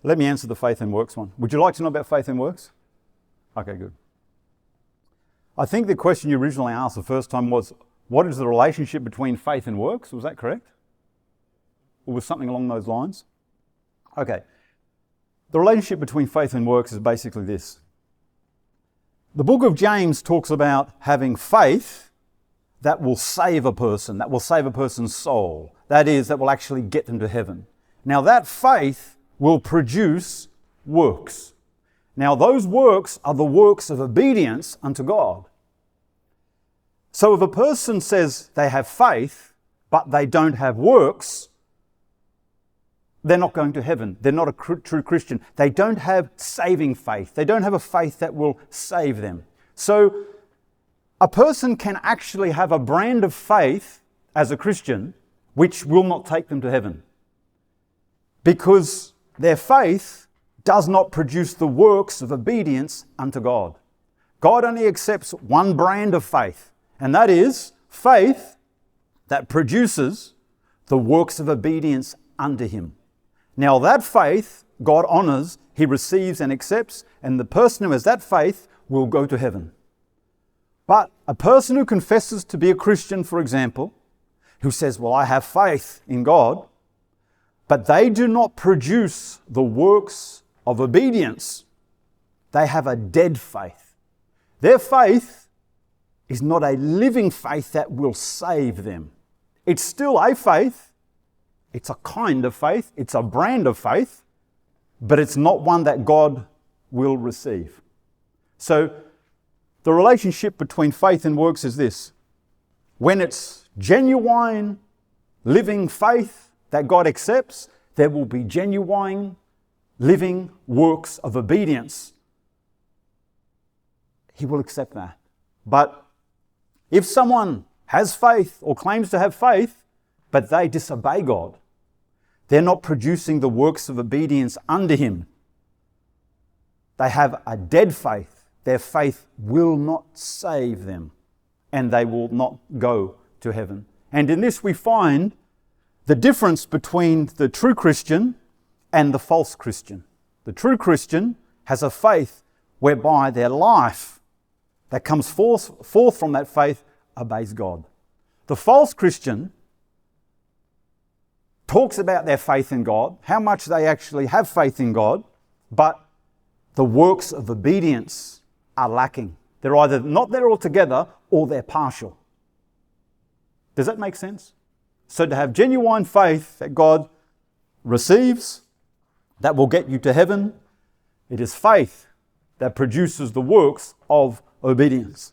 Let me answer the faith and works one. Would you like to know about faith and works? Okay, good. I think the question you originally asked the first time was, what is the relationship between faith and works? Was that correct? Or was something along those lines? Okay. The relationship between faith and works is basically this. The book of James talks about having faith that will save a person, that will save a person's soul. That is, that will actually get them to heaven. Now that faith will produce works. Now those works are the works of obedience unto God. So if a person says they have faith, but they don't have works, they're not going to heaven. They're not a true Christian. They don't have saving faith. They don't have a faith that will save them. So a person can actually have a brand of faith as a Christian which will not take them to heaven, because their faith does not produce the works of obedience unto God. God only accepts one brand of faith, and that is faith that produces the works of obedience unto Him. Now that faith, God honors, He receives and accepts, and the person who has that faith will go to heaven. But a person who confesses to be a Christian, for example, who says, well, I have faith in God, but they do not produce the works of obedience, they have a dead faith. Their faith is not a living faith that will save them. It's still a faith. It's a kind of faith. It's a brand of faith, but it's not one that God will receive. So the relationship between faith and works is this. When it's genuine, living faith that God accepts, there will be genuine, living works of obedience. He will accept that. But if someone has faith or claims to have faith, but they disobey God, they're not producing the works of obedience unto Him. They have a dead faith. Their faith will not save them, and they will not go to heaven. And in this we find the difference between the true Christian and the false Christian. The true Christian has a faith whereby their life that comes forth from that faith obeys God. The false Christian talks about their faith in God, how much they actually have faith in God, but the works of obedience are lacking. They're either not there altogether or they're partial. Does that make sense? So to have genuine faith that God receives, that will get you to heaven, it is faith that produces the works of obedience.